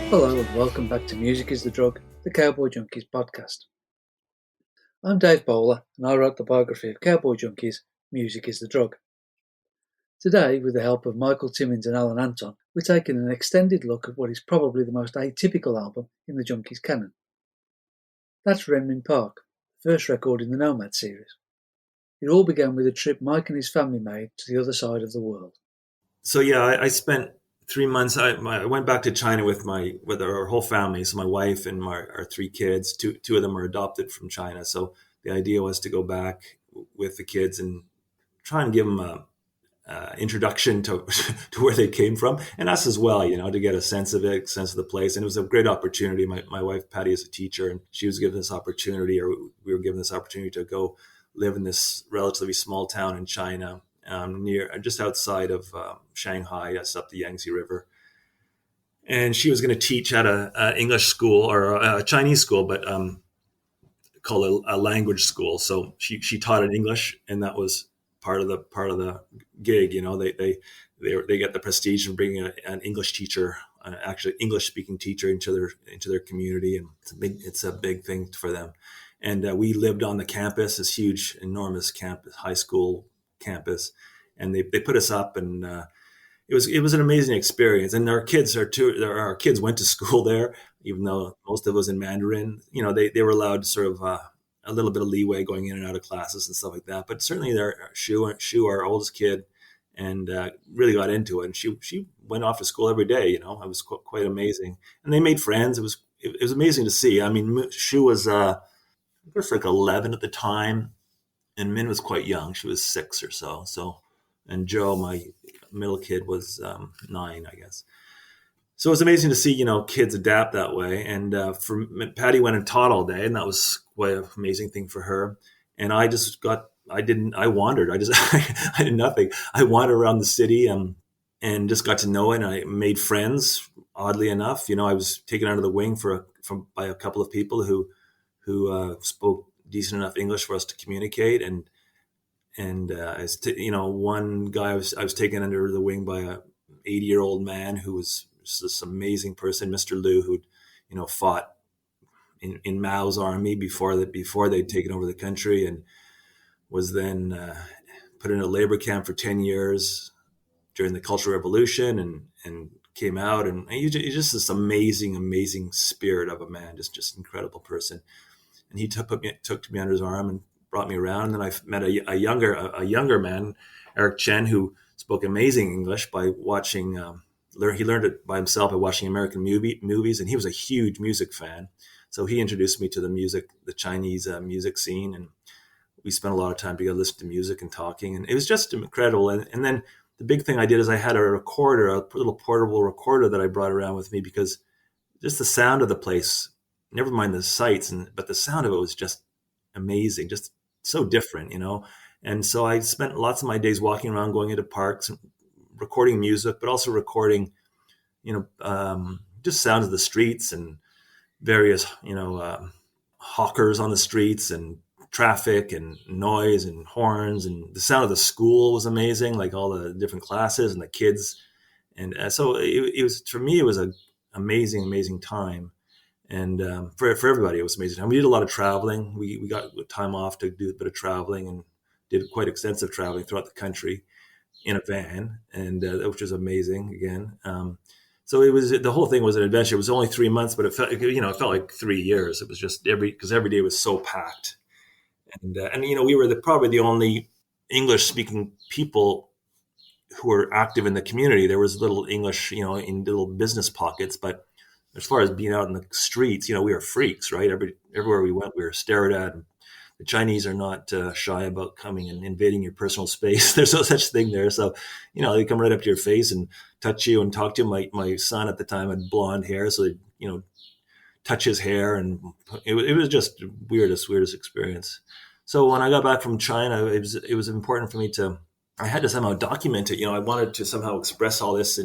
Hello and welcome back to Music is the Drug, the Cowboy Junkies podcast. I'm Dave Bowler and I wrote the biography of Cowboy Junkies, Music is the Drug. Today, with the help of Michael Timmins and Alan Anton, we're taking an extended look at what is probably the most atypical album in the Junkies canon. That's Renmin Park, the first record in the Nomad Series. It all began with a trip Mike and his family made to the other side of the world. So yeah, I spent 3 months. I went back to China with our whole family. So my wife and our three kids. Two of them are adopted from China. So the idea was to go back with the kids and try and give them a introduction to to where they came from, and us as well. To get a sense of it, sense of the place. And it was a great opportunity. My wife Patty is a teacher, and she was given this opportunity, or we were given this opportunity to go live in this relatively small town in China. Just outside of Shanghai, just up the Yangtze River. And she was going to teach at a English school or a Chinese school, but called a language school. So she taught in English, and that was part of the gig. They get the prestige of bringing an English teacher, actually English speaking teacher, into their community, and it's a big thing for them. And we lived on the campus, this huge, enormous campus, high school campus, and they put us up, and it was an amazing experience. And our kids went to school there, even though most of it was in Mandarin. They were allowed sort of a little bit of leeway going in and out of classes and stuff like that. But certainly their Shu, our oldest kid, and really got into it. And she went off to school every day. It was quite amazing. And they made friends. It was amazing to see. I mean, Shu was like 11 at the time, and Min was quite young. She was 6 or so. And Joe, my middle kid, was 9, I guess. So it was amazing to see, kids adapt that way. And Patty went and taught all day, and that was quite an amazing thing for her. And I wandered. I did nothing. I wandered around the city and just got to know it. And I made friends, oddly enough. I was taken under the wing by a couple of people who spoke decent enough English for us to communicate. And one guy I was taken under the wing by a 80-year-old man who was just this amazing person, Mr. Liu, who fought in Mao's army before they'd taken over the country, and was then put in a labor camp for 10 years during the Cultural Revolution, and came out, and he's just this amazing spirit of a man, just incredible person. And he took me under his arm and brought me around. And then I met a younger man, Eric Chen, who spoke amazing English by watching. He learned it by himself by watching American movies, and he was a huge music fan. So he introduced me to the Chinese music scene, and we spent a lot of time together listening to music and talking, and it was just incredible. And then the big thing I did is I had a little portable recorder that I brought around with me, because just the sound of the place, never mind the sights, but the sound of it was just amazing, just so different, And so I spent lots of my days walking around, going into parks, and recording music, but also recording, just sounds of the streets and various, hawkers on the streets, and traffic and noise and horns, and the sound of the school was amazing, like all the different classes and the kids. And so it was, for me, it was an amazing time. And for everybody, it was amazing. And we did a lot of traveling. We got time off to do a bit of traveling, and did quite extensive traveling throughout the country in a van, and which was amazing again. So the whole thing was an adventure. It was only 3 months, but it felt like 3 years. It was just because every day was so packed, and we were probably the only English speaking people who were active in the community. There was little English, in little business pockets, but as far as being out in the streets, we were freaks, right? Everywhere we went, we were stared at. And the Chinese are not shy about coming and invading your personal space. There's no such thing there. So, they come right up to your face and touch you and talk to you. My son at the time had blonde hair, so they, touch his hair, and it was just weirdest experience. So when I got back from China, it was important for me I had to somehow document it. I wanted to somehow express all this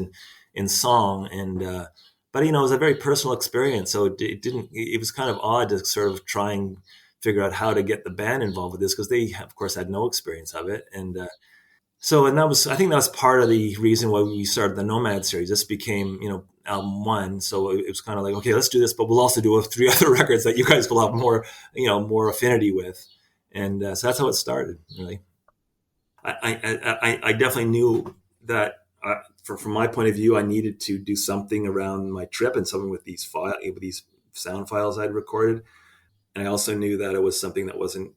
in song, and but it was a very personal experience. So it was kind of odd to sort of try and figure out how to get the band involved with this, because they, of course, had no experience of it. And I think that was part of the reason why we started the Nomad Series. This became, album one. So it was kind of like, okay, let's do this, but we'll also do 3 other records that you guys will have more affinity with. And so that's how it started, really. I definitely knew that from my point of view, I needed to do something around my trip and something with these sound files I'd recorded. And I also knew that it was something that wasn't,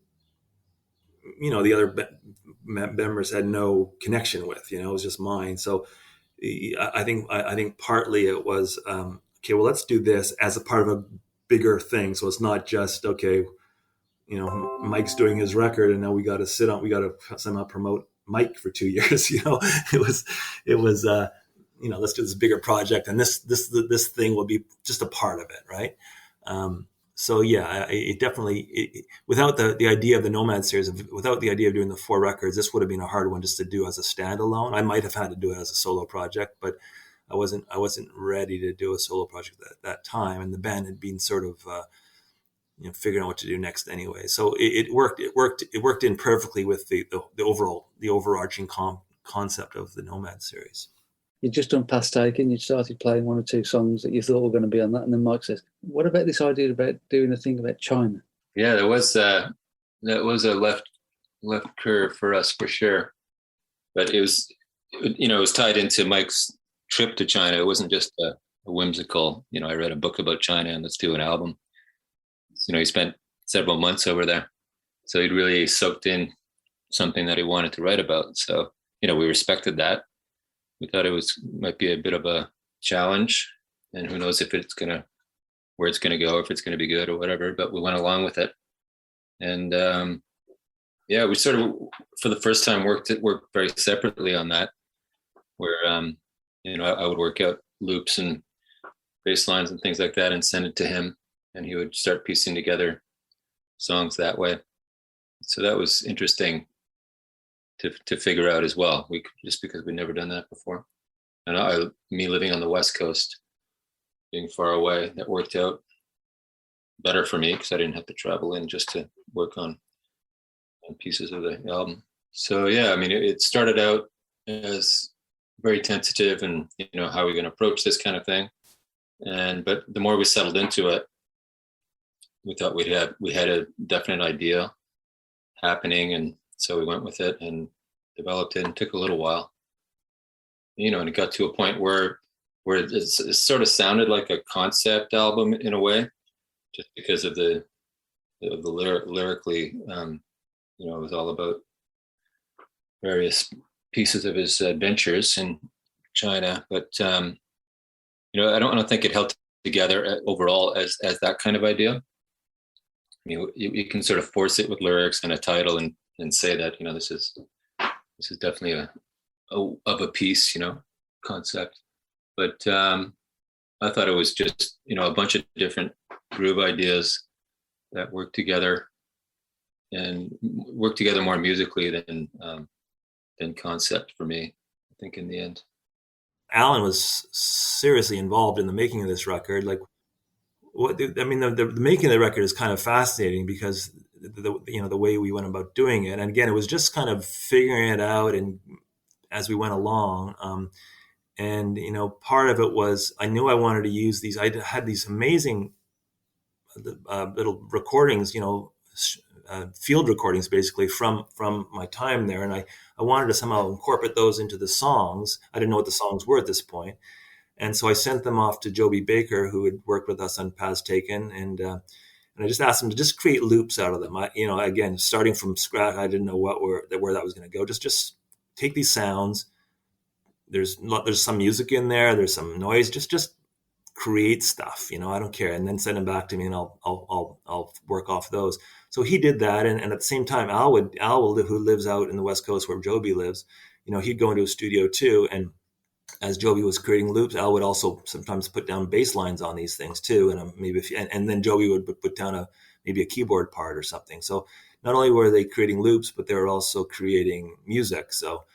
the other members had no connection with. It was just mine. So I think partly it was okay. Well, let's do this as a part of a bigger thing. So it's not just okay. Mike's doing his record, and now we got to somehow promote Mike for 2 years. It was let's do this bigger project, and this thing will be just a part of it, right? So yeah, it definitely, without the idea of the Nomad series, without the idea of doing the 4 records, this would have been a hard one just to do as a standalone. I might have had to do it as a solo project, but I wasn't ready to do a solo project at that time, and the band had been sort of figuring out what to do next anyway. So it worked in perfectly with the overarching concept of the Nomad series. You'd just done Past Taken, you'd started playing 1 or 2 songs that you thought were going to be on that, and then Mike says, what about this idea about doing a thing about China? Yeah, that was a left curve for us for sure. But it was tied into Mike's trip to China. It wasn't just a whimsical, I read a book about China and let's do an album. He spent several months over there. So he'd really soaked in something that he wanted to write about. So, we respected that. We thought it might be a bit of a challenge, and who knows where it's going to go, if it's going to be good or whatever, but we went along with it. And we sort of, for the first time, worked very separately on that, where, I would work out loops and bass lines and things like that and send it to him, and he would start piecing together songs that way. So that was interesting to figure out as well. Just because we'd never done that before. And me living on the West Coast, being far away, that worked out better for me because I didn't have to travel in just to work on pieces of the album. So yeah, it started out as very tentative and, how are we going to approach this kind of thing? But the more we settled into it, we thought we had a definite idea happening, and so we went with it and developed it, and took a little while, and it got to a point where it sort of sounded like a concept album in a way, just because of the lyrically, it was all about various pieces of his adventures in China, but I don't think it held together overall as that kind of idea. You can sort of force it with lyrics and a title and say that, this is definitely of a piece, concept. But I thought it was just, a bunch of different groove ideas that work together more musically than concept for me, I think, in the end. Alan was seriously involved in the making of this record. Like, the making of the record is kind of fascinating because the way we went about doing it, and again, it was just kind of figuring it out and as we went along. And part of it was I knew I wanted to use these. I had these amazing little recordings, field recordings basically from my time there, and I wanted to somehow incorporate those into the songs. I didn't know what the songs were at this point. And so I sent them off to Joby Baker, who had worked with us on Past Taken, and I just asked him to just create loops out of them. Again, starting from scratch, I didn't know where that was going to go. Just take these sounds. There's some music in there. There's some noise. Just create stuff. I don't care. And then send them back to me, and I'll work off those. So he did that, and at the same time, Al, who lives out in the West Coast where Joby lives, he'd go into a studio too, and as Joby was creating loops, Al would also sometimes put down bass lines on these things too, and then Joby would put down maybe a keyboard part or something. So not only were they creating loops, but they were also creating music. So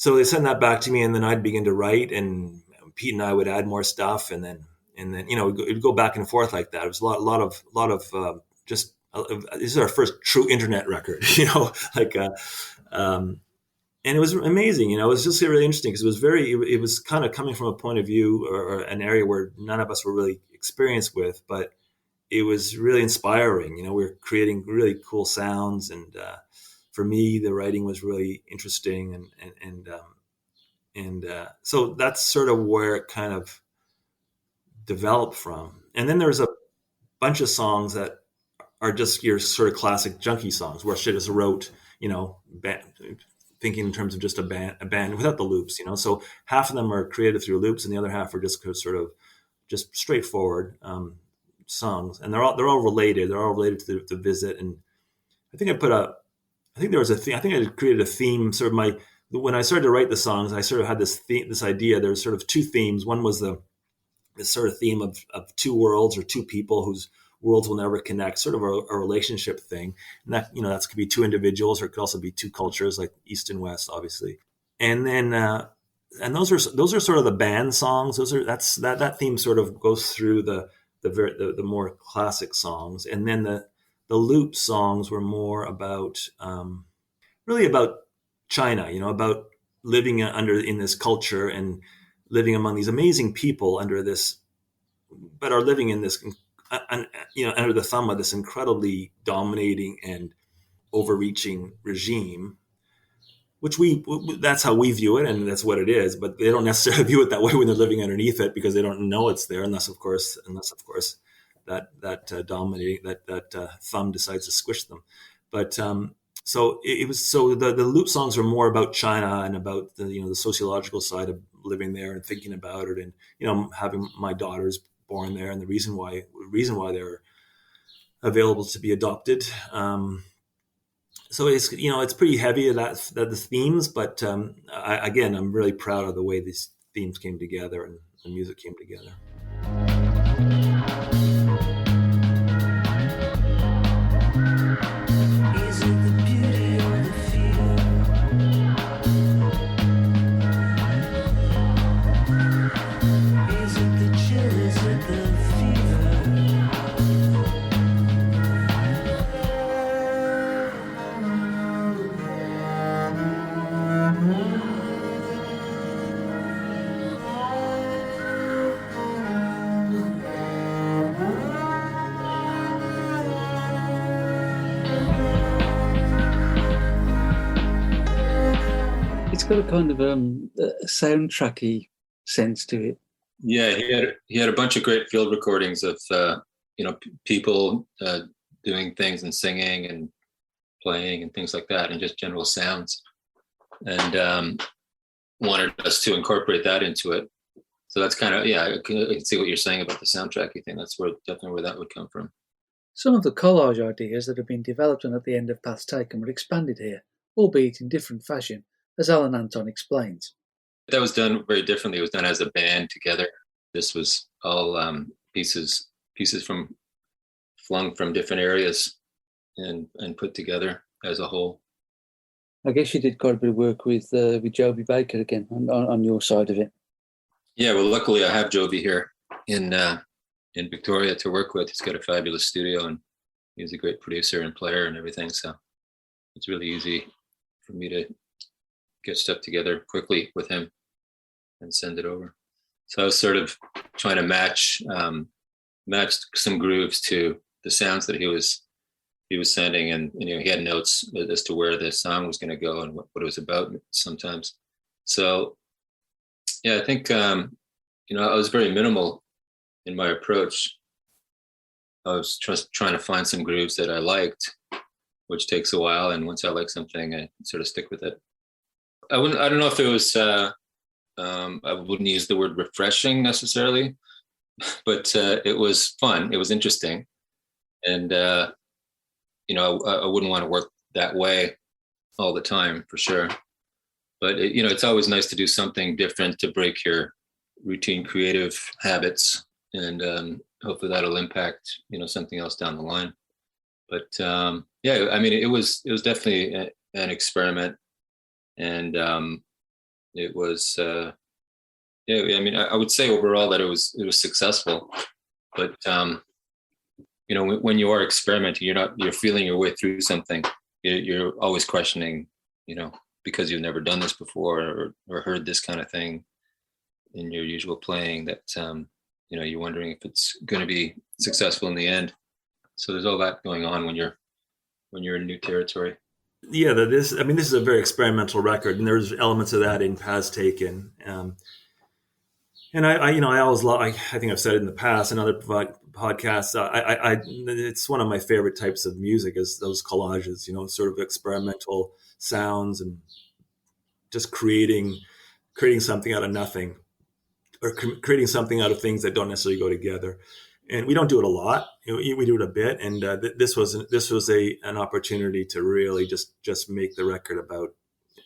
they send that back to me, and then I'd begin to write, and Pete and I would add more stuff, and then it'd go back and forth like that. It was a lot of just this is our first true internet record, and it was amazing. It was just really interesting because it was kind of coming from a point of view or an area where none of us were really experienced with, but it was really inspiring. We were creating really cool sounds, and for me, the writing was really interesting, and so that's sort of where it kind of developed from. And then there's a bunch of songs that are just your sort of classic junkie songs where shit is wrote, thinking in terms of just a band without the loops, So half of them are created through loops, and the other half are just sort of just straightforward songs, and they're all related. They're all related to the visit. And I think there was a theme. I think I created a theme. Sort of when I started to write the songs, I sort of had this idea. There's sort of two themes. One was this sort of theme of two worlds or two people whose worlds will never connect, sort of a relationship thing. And that, that could be two individuals, or it could also be two cultures, like East and West, obviously. And then, and those are sort of the band songs. That theme sort of goes through the more classic songs. And then the loop songs were more about, really about China, about living in this culture and living among these amazing people but are living in this, under the thumb of this incredibly dominating and overreaching regime, which that's how we view it, and that's what it is. But they don't necessarily view it that way when they're living underneath it, because they don't know it's there, unless of course that dominating that thumb decides to squish them. But so the loop songs are more about China and about the sociological side of living there and thinking about it, and having my daughters born there, and the reason why they're available to be adopted. So it's pretty heavy that the themes, but I'm really proud of the way these themes came together and the music came together. It's got a kind of a soundtracky sense to it. Yeah, he had a bunch of great field recordings of people doing things and singing and playing and things like that, and just general sounds, and wanted us to incorporate that into it. So that's kind of, I can see what you're saying about the soundtracky thing. That's definitely where that would come from. Some of the collage ideas that have been developed and at the end of Paths Taken were expanded here, albeit in different fashion, as Alan Anton explains. That was done very differently. It was done as a band together. This was all pieces flung from different areas and put together as a whole. I guess you did quite a bit of work with Joby Baker again on your side of it. Yeah, well, luckily I have Joby here in Victoria to work with. He's got a fabulous studio, and he's a great producer and player and everything. So it's really easy for me to get stuff together quickly with him and send it over. So I was sort of trying to match some grooves to the sounds that he was sending, and he had notes as to where the song was going to go and what it was about sometimes. So yeah, I think I was very minimal in my approach. I was just trying to find some grooves that I liked, which takes a while, and once I like something, I sort of stick with it. I don't know if it was I wouldn't use the word refreshing necessarily, but it was fun. It was interesting. And, I wouldn't want to work that way all the time, for sure. But, it's always nice to do something different to break your routine creative habits. And hopefully that'll impact, something else down the line. But, it was definitely an experiment. And it was, I would say overall that it was successful, but when you are experimenting, you're feeling your way through something. You're always questioning, because you've never done this before or heard this kind of thing in your usual playing, that you're wondering if it's going to be successful in the end. So there's all that going on when you're in new territory. Yeah, this is a very experimental record, and there's elements of that in Paz Taken. And I always love. I think I've said it in the past in other podcasts. It's one of my favorite types of music is those collages. Sort of experimental sounds and just creating something out of nothing, or creating something out of things that don't necessarily go together. And we don't do it a lot. We do it a bit. And this was an opportunity to really just make the record about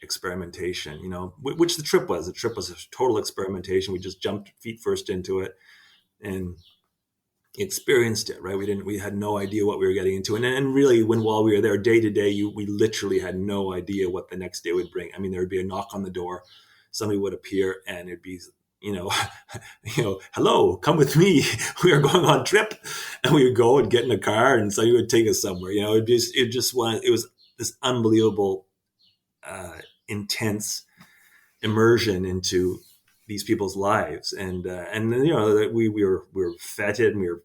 experimentation, which the trip was. The trip was a total experimentation. We just jumped feet first into it and experienced it, right? We had no idea what we were getting into. And really, while we were there day to day, we literally had no idea what the next day would bring. I mean, there would be a knock on the door, somebody would appear, and it'd be, hello, come with me. We are going on trip, and we would go and get in a car, and somebody would take us somewhere. It was this unbelievable, intense immersion into these people's lives, and then we were feted, and we were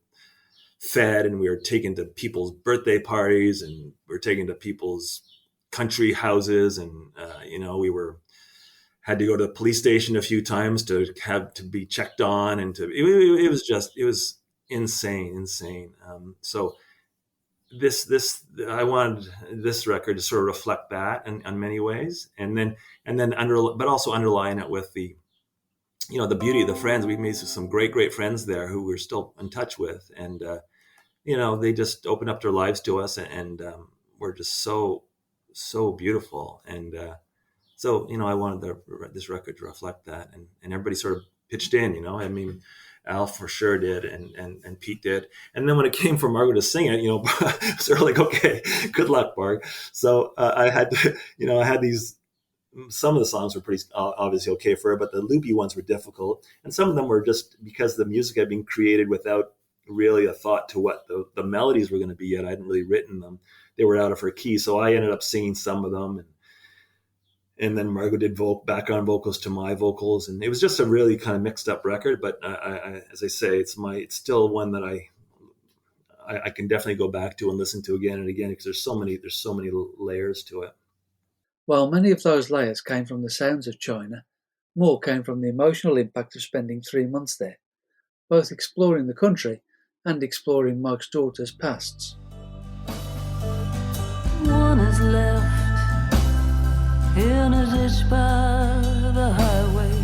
fed, and we were taken to people's birthday parties, and we were taken to people's country houses, and we had to go to the police station a few times to be checked on, and it was insane. So I wanted this record to sort of reflect that in many ways, but also underline it with the beauty of the friends. We made some great friends there who we're still in touch with, and they just opened up their lives to us, and were just so beautiful. And so I wanted this record to reflect that, and everybody sort of pitched in. I mean, Al for sure did, and Pete did. And then when it came for Margot to sing it, sort of like, okay, good luck, Marg. So I had to, I had these. Some of the songs were pretty obviously okay for her, but the loopy ones were difficult, and some of them were just because the music had been created without really a thought to what the melodies were going to be yet. I hadn't really written them; they were out of her key, so I ended up singing some of them, and then Margot did background vocals to my vocals, and it was just a really kind of mixed up record. But as I say, it's still one that I can definitely go back to and listen to again and again, because there's so many layers to it. While many of those layers came from the sounds of China, more came from the emotional impact of spending 3 months there, both exploring the country and exploring Mike's daughter's pasts. One is left in a ditch by the highway,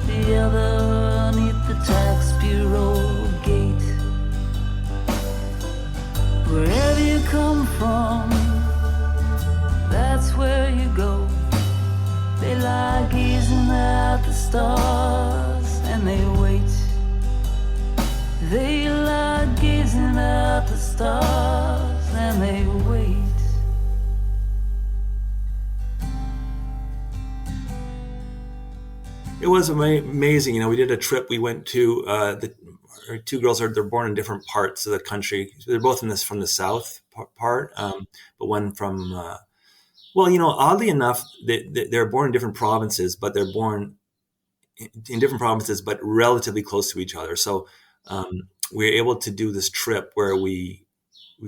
the other beneath the tax bureau gate. Wherever you come from, that's where you go. They lie gazing at the stars and they wait. They lie gazing at the stars and they wait. It was amazing. We did a trip. We went to our two girls they're born in different parts of the country. They're both from the south part, but one from. Oddly enough, they're born in different provinces, but they're born in different provinces, but relatively close to each other. So we were able to do this trip where we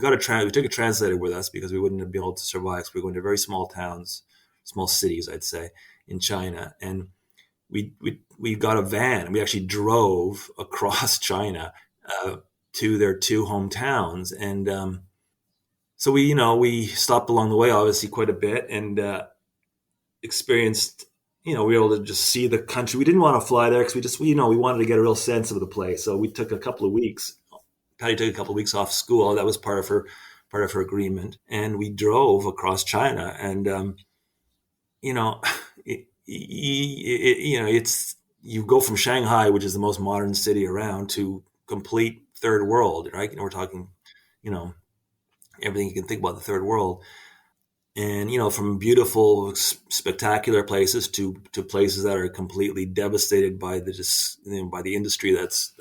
took a translator with us because we wouldn't have been able to survive. So we were going to very small towns, small cities, I'd say, in China, and we got a van. We actually drove across China to their two hometowns, and so we stopped along the way, obviously quite a bit, and experienced, we were able to just see the country. We didn't want to fly there because we wanted to get a real sense of the place. So we took a couple of weeks. Patty took a couple of weeks off school. That was part of her agreement. And we drove across China, and, it's, you go from Shanghai, which is the most modern city around, to complete third world, right? We're talking, everything you can think about the third world, and from beautiful, spectacular places to places that are completely devastated by the industry that's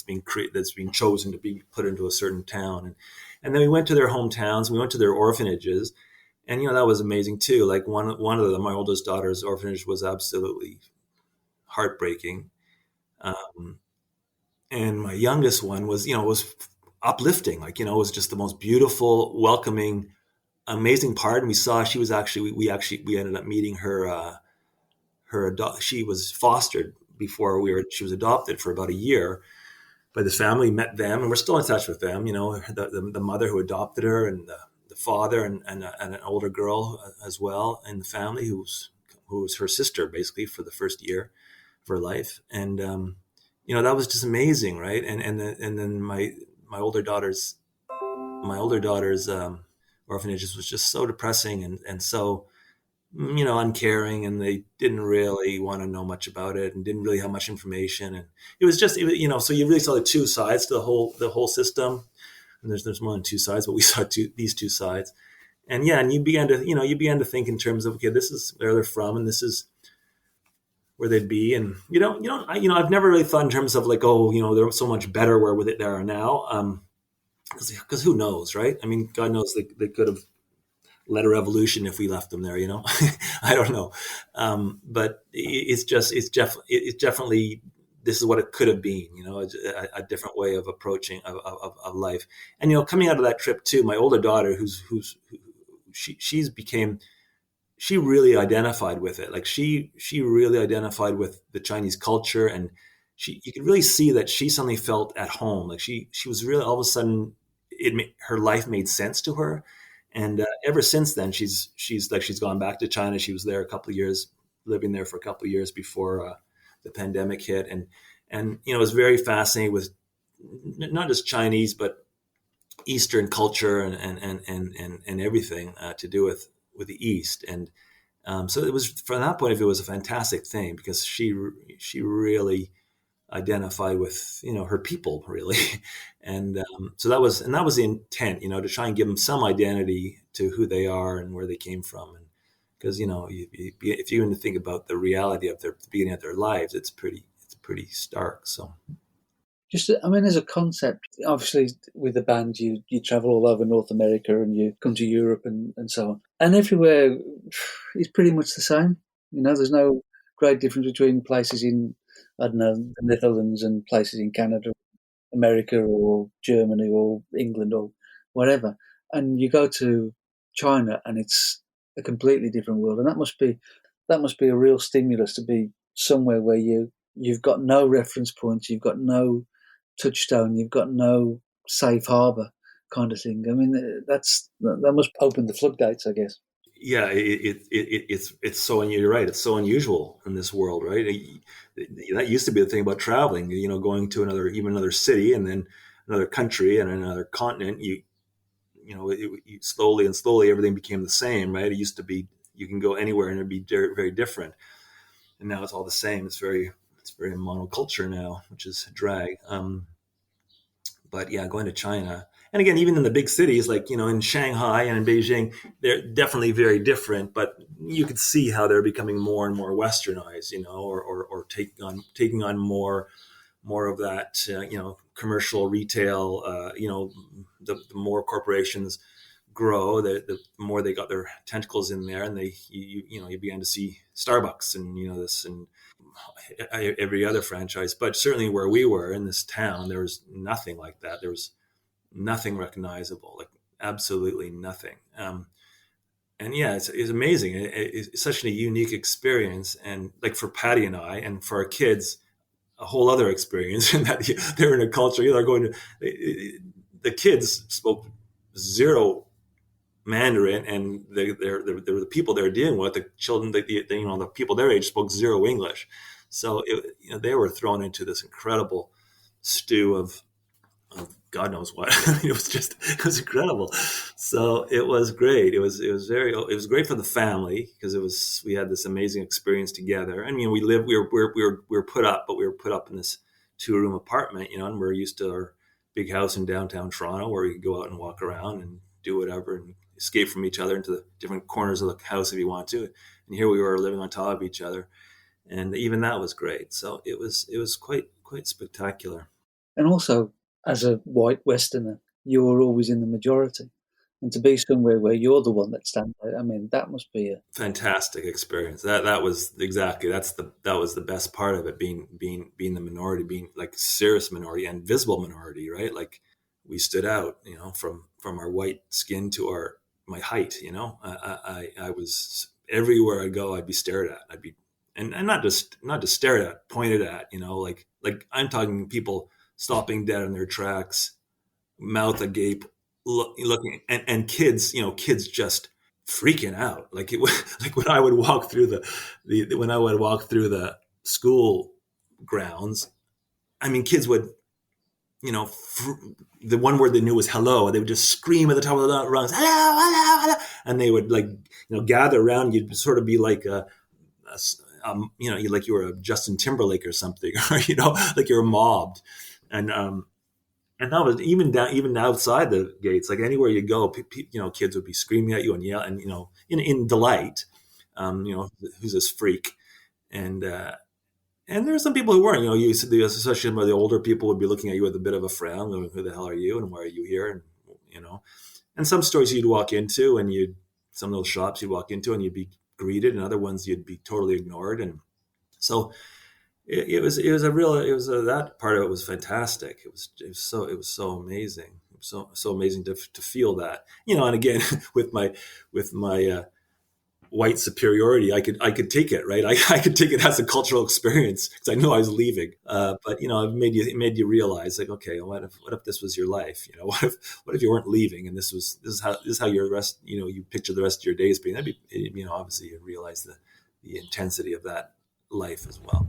being chosen to be put into a certain town, and then we went to their hometowns, we went to their orphanages, And that was amazing too. Like one of them, my oldest daughter's orphanage was absolutely heartbreaking, and my youngest one was uplifting. Like it was just the most beautiful, welcoming, amazing part. And we saw she was actually we ended up meeting her. She was fostered before she was adopted for about a year by this family. Met them, and we're still in touch with them. The mother who adopted her, and the father, and an older girl as well in the family who was her sister basically for the first year of her life. And that was just amazing, right? And then my older daughter's orphanages was just so depressing and so uncaring, and they didn't really want to know much about it and didn't really have much information. And it was so you really saw the two sides to the whole system. And there's more than two sides, but we saw these two sides. And you began to think in terms of, okay, this is where they're from, and this is where they'd be. And I've never really thought in terms of like, they're so much better where they are now. Because who knows, right? I mean, God knows they could have led a revolution if we left them there, I don't know. But it's definitely, this is what it could have been, a different way of approaching of life. And, coming out of that trip too, my older daughter, she really identified with it. Like she really identified with the Chinese culture, and you could really see that she suddenly felt at home. Like she was really, all of a sudden, her life made sense to her. And ever since then, she's gone back to China. She was there a couple of years, living there for a couple of years before the pandemic hit. And it was very fascinating with not just Chinese, but Eastern culture and everything to do with the East. And so it was, from that point of view, it was a fantastic thing, because she really identified with her people, really. And so that was the intent, to try and give them some identity to who they are and where they came from. And because if you even think about the reality of the beginning of their lives, it's pretty stark. So just, I mean, as a concept, obviously with the band you travel all over North America, and you come to Europe and so on, and everywhere is pretty much the same. There's no great difference between places in, I don't know, the Netherlands and places in Canada, America, or Germany, or England, or whatever. And you go to China, and it's a completely different world. And that must be a real stimulus, to be somewhere where you've got no reference points, you've got no touchstone, you've got no safe harbor kind of thing. I mean, that must open the floodgates, I guess. Yeah, it's so, and you're right, it's so unusual in this world, right? That used to be the thing about traveling, going to another city, and then another country and another continent. You slowly everything became the same, right? It used to be you can go anywhere and it'd be very, very different, and now it's all the same. It's very monoculture now, which is a drag. But yeah, going to China, and again, even in the big cities, like, in Shanghai and in Beijing, they're definitely very different, but you could see how they're becoming more and more westernized, or taking on more of that, commercial retail, the more corporations grow, the more they got their tentacles in there, and you began to see Starbucks and, this and every other franchise. But certainly where we were in this town, there was nothing like that. There was nothing recognizable, like absolutely nothing. And yeah, it's amazing. It's such a unique experience. And like for Patty and I, and for our kids, a whole other experience in that they're in a culture, they're going to, the kids spoke zero Mandarin, and the people they're dealing with, the children, the people their age spoke zero English. So they were thrown into this incredible stew of God knows what. It was incredible. So it was great. It was great for the family, because we had this amazing experience together. I mean, we were put up in this 2-room apartment, and we're used to our big house in downtown Toronto, where we could go out and walk around and do whatever and escape from each other into the different corners of the house if you want to. And here we were living on top of each other, and even that was great. So it was quite spectacular. And also, as a white Westerner, you were always in the majority. And to be somewhere where you're the one that stands out, I mean, that must be a fantastic experience. That was exactly that was the best part of it, being the minority, being like serious minority and visible minority, right? Like we stood out, from our white skin to my height. I was everywhere I go, I'd be stared at. I'd be and not just stared at, pointed at. Like I'm talking people stopping dead in their tracks, mouth agape, looking, and kids just freaking out. Like like when I would walk through the school grounds, I mean, kids would, the one word they knew was hello. They would just scream at the top of the lungs, hello, hello, hello. And they would gather around. You'd sort of be like like you were a Justin Timberlake or something, or, like you were mobbed. And that was even outside the gates, like anywhere you go, kids would be screaming at you and yell, and in delight, who's this freak, and there were some people who weren't, especially the older people would be looking at you with a bit of a frown, who the hell are you and why are you here, and some stores you'd walk into and some of those shops you'd walk into and you'd be greeted, and other ones you'd be totally ignored, and so. That part of it was fantastic. It was so amazing. It was so amazing to feel that, and again, with my white superiority, I could take it, right? I could take it as a cultural experience because I knew I was leaving. But it made you realize, like, okay, what if this was your life? What if you weren't leaving, and this is how your rest, you picture the rest of your days being? That'd be, obviously you realize the intensity of that life as well.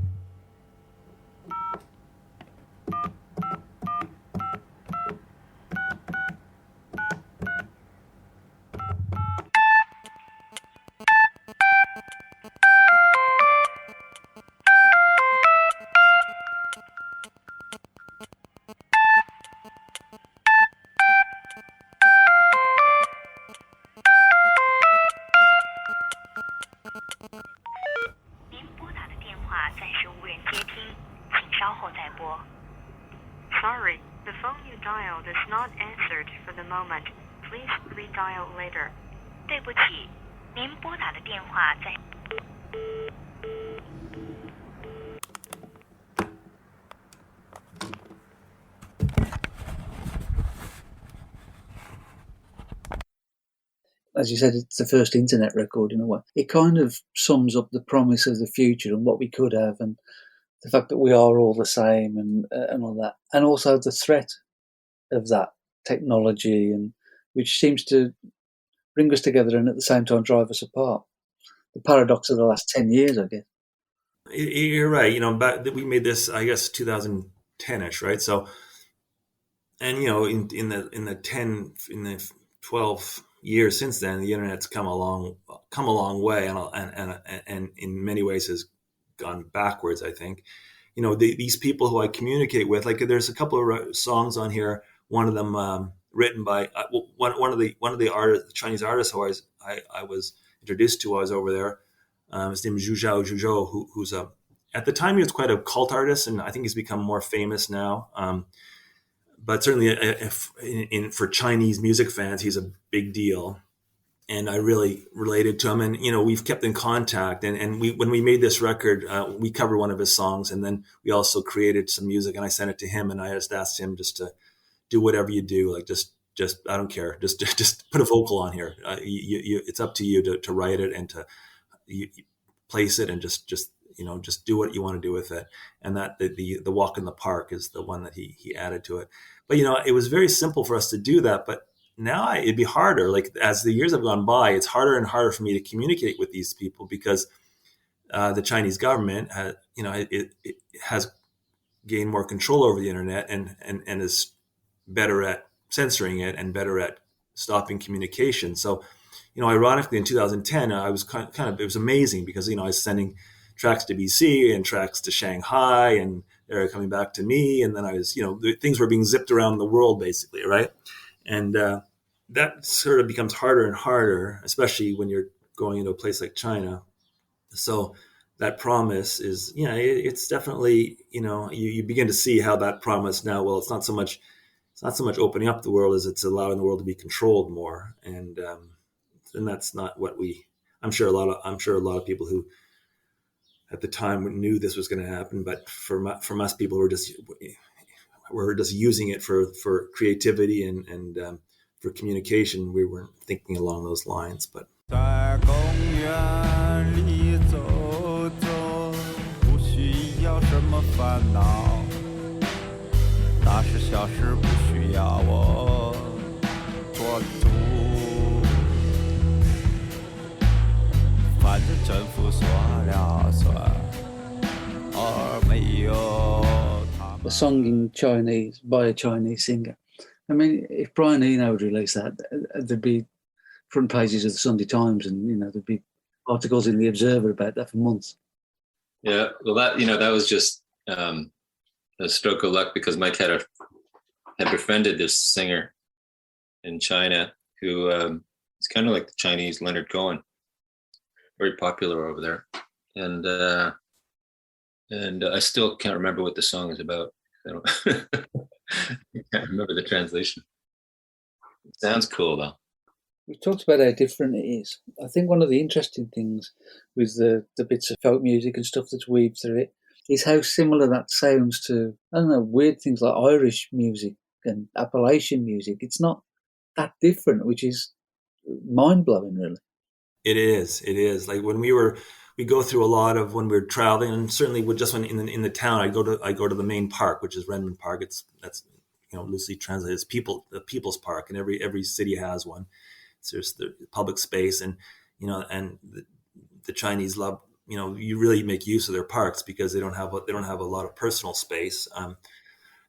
Sorry, the phone you dialed is not answered for the moment. Please redial later. 对不起，您拨打的电话在。As you said, it's the first internet record in a way. It kind of sums up the promise of the future and what we could have, and the fact that we are all the same, and all that, and also the threat of that technology, and which seems to bring us together and at the same time drive us apart. The paradox of the last 10 years, I guess. You're right. We made this, I guess, 2010ish, right? So, and in the 12 years since then, the internet's come a long way, and in many ways has gone backwards, I think. These people who I communicate with, like there's a couple of songs on here. One of them written by one of the artists, the Chinese artists who I was introduced to while I was over there. His name is Zhuzhou, who's at the time he was quite a cult artist, and I think he's become more famous now. But certainly, for Chinese music fans, he's a big deal. And I really related to him, and we've kept in contact. And when we made this record, we covered one of his songs, and then we also created some music, and I sent it to him, and I just asked him just to do whatever you do, like just I don't care, just put a vocal on here. It's up to you to write it and to place it, and just do what you want to do with it. And that the Walk in the Park is the one that he added to it. But it was very simple for us to do that, but now it'd be harder. Like as the years have gone by, it's harder and harder for me to communicate with these people because the Chinese government has gained more control over the internet and is better at censoring it and better at stopping communication. So, ironically, in 2010, I was kind of it was amazing because I was sending tracks to BC and tracks to Shanghai, and they're coming back to me, and then I was things were being zipped around the world basically, right? And that sort of becomes harder and harder, especially when you're going into a place like China. So that promise is, it's definitely, you begin to see how that promise now, well, it's not so much it's not so much opening up the world as it's allowing the world to be controlled more. And that's not what I'm sure a lot of people who at the time knew this was going to happen, but from us people who we're just using it for creativity and for communication. We weren't thinking along those lines, but. 在公园里走走，不需要什么烦恼，大事小事不需要我做主，反正政府说了算，而没有。A song in Chinese by a Chinese singer. I mean, if Brian Eno would release that, there'd be front pages of the Sunday Times, and there'd be articles in the Observer about that for months. Yeah, well, that was just a stroke of luck, because Mike had befriended this singer in China who is kind of like the Chinese Leonard Cohen, very popular over there, and I still can't remember what the song is about. I can't remember the translation. It sounds cool though. We've talked about how different it is. I think one of the interesting things with the bits of folk music and stuff that's weaved through it is how similar that sounds to, I don't know, weird things like Irish music and Appalachian music. It's not that different, which is mind-blowing, really. It is. Like when we go through a lot of when we're traveling, and certainly just when in the town, I go to the main park, which is Renmin Park. That's loosely translated as the People's Park, and every city has one. So there's the public space, and the Chinese love, you really make use of their parks because they don't have a lot of personal space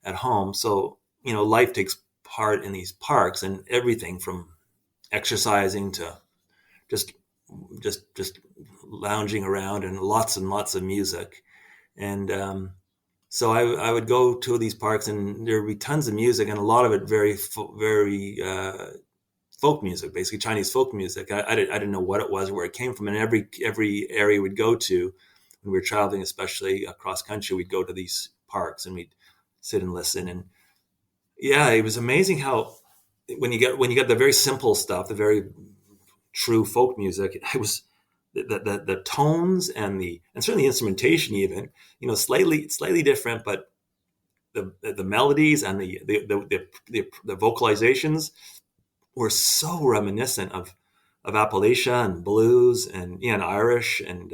at home. So life takes part in these parks, and everything from exercising to just lounging around, and lots of music. And so I would go to these parks, and there would be tons of music, and a lot of it very folk music, basically Chinese folk music. I didn't know what it was or where it came from. And every area we'd go to when we were traveling, especially across country, we'd go to these parks and we'd sit and listen. And yeah, it was amazing how when you get the very simple stuff, the very true folk music, it was the tones and certainly the instrumentation, even slightly different, but the melodies and the vocalizations were so reminiscent of Appalachia and blues and Irish, and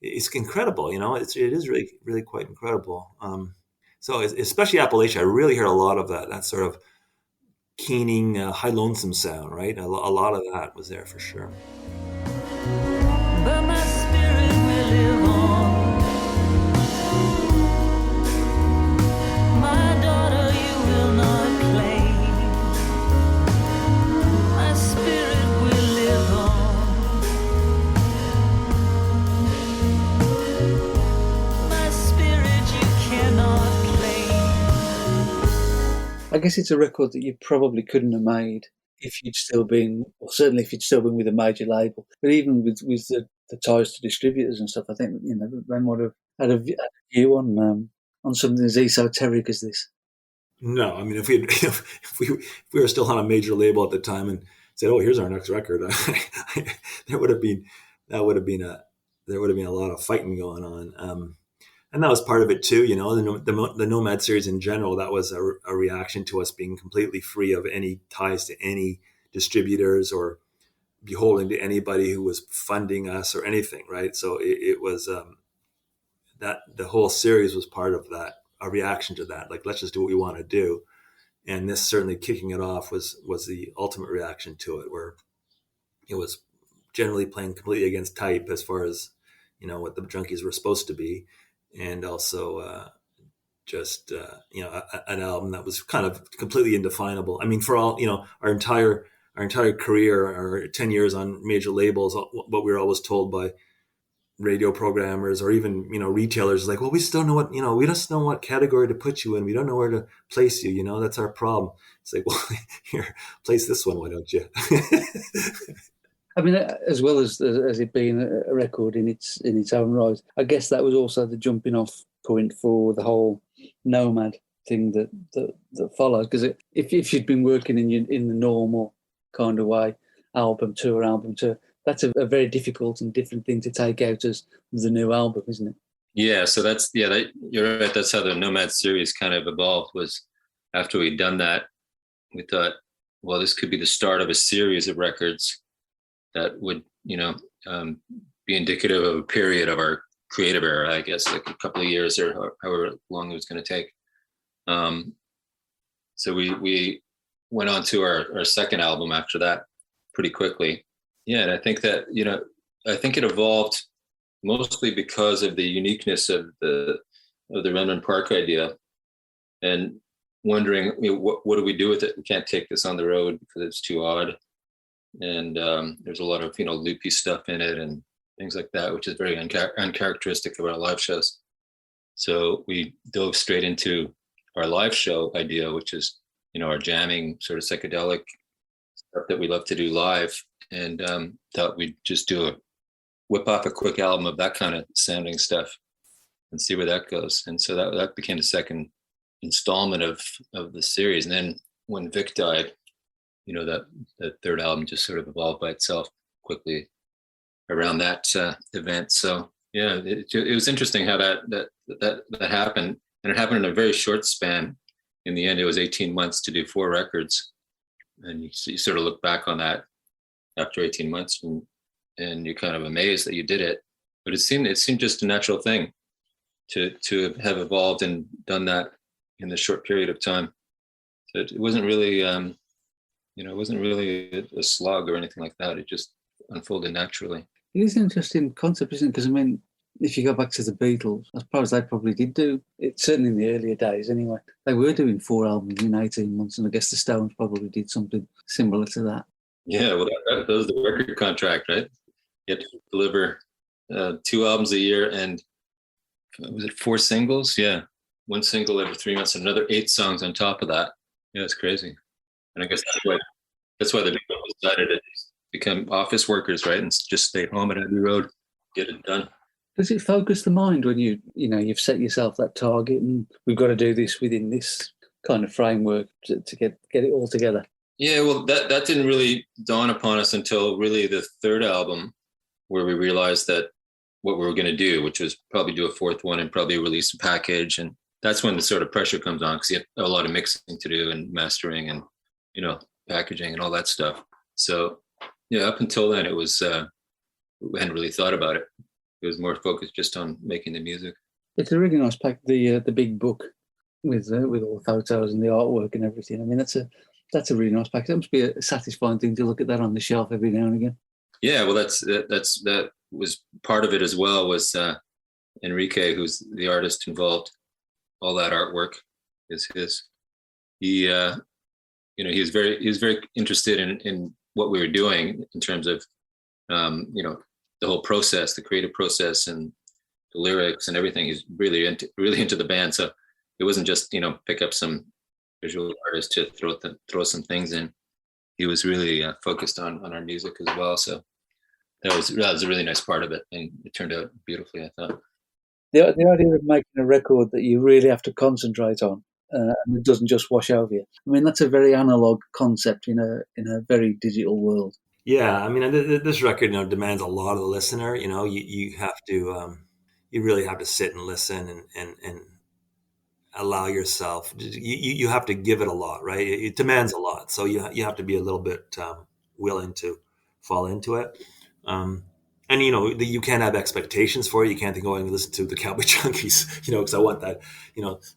it's incredible. It is really, really quite incredible. So especially Appalachia, I really heard a lot of that sort of keening, high lonesome sound, right? A lot of that was there for sure. But my spirit will live on. My daughter, you will not claim. My spirit will live on. My spirit you cannot claim. I guess it's a record that you probably couldn't have made if you'd still been, or certainly if you'd still been with a major label. But even with the ties to distributors and stuff, I think they might have had a view on something as esoteric as this. No, I mean, if we were still on a major label at the time and said, "Oh, here's our next record," there would have been a lot of fighting going on. And that was part of it too, the Nomad Series in general. That was a reaction to us being completely free of any ties to any distributors or beholden to anybody who was funding us or anything, right? So it was that the whole series was part of that, a reaction to that. Like, let's just do what we want to do. And this certainly kicking it off was the ultimate reaction to it, where it was generally playing completely against type as far as what the Junkies were supposed to be. And also an album that was kind of completely indefinable. I mean, for all, our entire career, our 10 years on major labels, what we were always told by radio programmers or even, retailers is like, well, we just don't know we just know what category to put you in. We don't know where to place you. That's our problem. It's like, well, here, place this one. Why don't you? I mean, as well as it being a record in its own right, I guess that was also the jumping off point for the whole Nomad thing that followed. Because if you'd been working in the normal kind of way, album tour, that's a very difficult and different thing to take out as the new album, isn't it? Yeah, so you're right. That's how the Nomad series kind of evolved. Was after we'd done that, we thought, well, this could be the start of a series of records that would, be indicative of a period of our creative era, I guess, like a couple of years or however long it was going to take. So we went on to our second album after that pretty quickly. Yeah, and I think that, I think it evolved mostly because of the uniqueness of the Renmin Park idea, and wondering, what do we do with it? We can't take this on the road because it's too odd, and there's a lot of loopy stuff in it and things like that, which is very uncharacteristic of our live shows. So we dove straight into our live show idea, which is our jamming sort of psychedelic stuff that we love to do live, and thought we'd just whip off a quick album of that kind of sounding stuff and see where that goes. And so that became the second installment of the series. And then when Vic died, that third album just sort of evolved by itself quickly around that event. So yeah, it was interesting how that happened, and it happened in a very short span. In the end, it was 18 months to do 4 records, and you sort of look back on that after 18 months, and you're kind of amazed that you did it. But it seemed just a natural thing to have evolved and done that in the short period of time. So it wasn't really, it wasn't really a slog or anything like that. It just unfolded naturally. It is an interesting concept, isn't it? Because, I mean, if you go back to the Beatles, I suppose they probably did do it, certainly in the earlier days anyway. They were doing 4 albums in 18 months, and I guess the Stones probably did something similar to that. Yeah, well, that was the record contract, right? You had to deliver 2 albums a year, and was it 4 singles? Yeah, 1 single every 3 months, and another 8 songs on top of that. Yeah, it's crazy. And I guess that's why the Beatles decided to become office workers, right? And just stay home at Abbey Road, get it done. Does it focus the mind when you've set yourself that target and we've got to do this within this kind of framework to get it all together? Yeah, well, that didn't really dawn upon us until really the third album, where we realized that what we were going to do, which was probably do a 4th one and probably release a package. And that's when the sort of pressure comes on, because you have a lot of mixing to do and mastering and, packaging and all that stuff. So, yeah, up until then, it was, we hadn't really thought about it. It was more focused just on making the music. It's a really nice pack, the big book with all the photos and the artwork and everything. I mean, that's a really nice pack. That must be a satisfying thing to look at that on the shelf every now and again. Yeah, well, that was part of it as well. Was Enrique, who's the artist involved. All that artwork is his. He was very interested in what we were doing in terms of the whole process, the creative process, and the lyrics and everything. He's really into the band. So it wasn't just pick up some visual artist to throw some things in. He was really focused on our music as well. So that was a really nice part of it, and it turned out beautifully, I thought. The idea of making a record that you really have to concentrate on and it doesn't just wash over you. I mean, that's a very analog concept in a very digital world. Yeah, I mean, this record demands a lot of the listener. You have to, you really have to sit and listen and allow yourself. You have to give it a lot, right? It demands a lot, so you have to be a little bit willing to fall into it. And you can't have expectations for it. You can't think, I'm going to listen to the Cowboy Junkies, because I want that,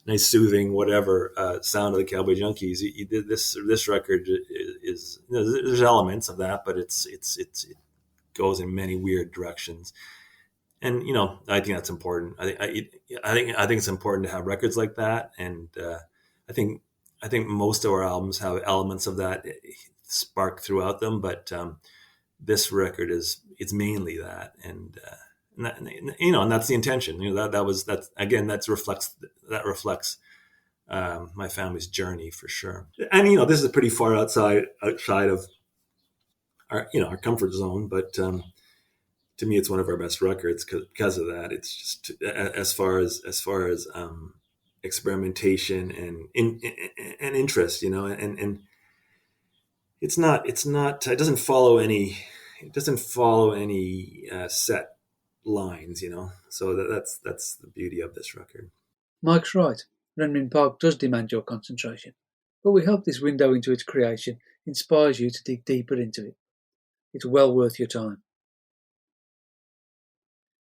nice soothing whatever sound of the Cowboy Junkies. This record is there's elements of that, but it goes in many weird directions. And I think that's important. I think it's important to have records like that. And I think most of our albums have elements of that spark throughout them, but this record it's mainly that, and that's the intention. That reflects my family's journey for sure. And this is pretty far outside of our comfort zone, but to me, it's one of our best records because of that. It's just as far as experimentation and interest, and it doesn't follow any set lines, so that's the beauty of this record. Mike's right. Renmin Park does demand your concentration, but we hope this window into its creation inspires you to dig deeper into it. It's well worth your time.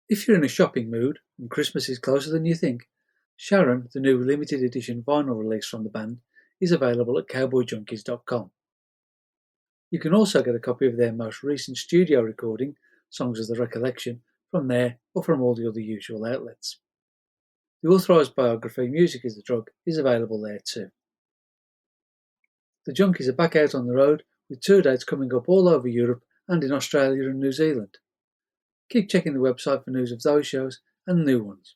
If you're in a shopping mood and Christmas is closer than you think, Sharon, the new limited edition vinyl release from the band, is available at cowboyjunkies.com. You can also get a copy of their most recent studio recording, Songs of the Recollection, from there or from all the other usual outlets. The authorised biography, Music is the Drug, is available there too. The Junkies are back out on the road with tour dates coming up all over Europe and in Australia and New Zealand. Keep checking the website for news of those shows and new ones.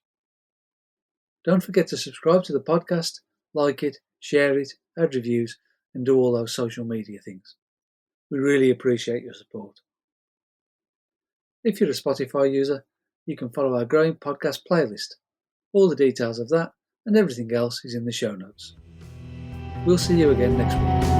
Don't forget to subscribe to the podcast, like it, share it, add reviews, and do all those social media things. We really appreciate your support. If you're a Spotify user, you can follow our growing podcast playlist. All the details of that and everything else is in the show notes. We'll see you again next week.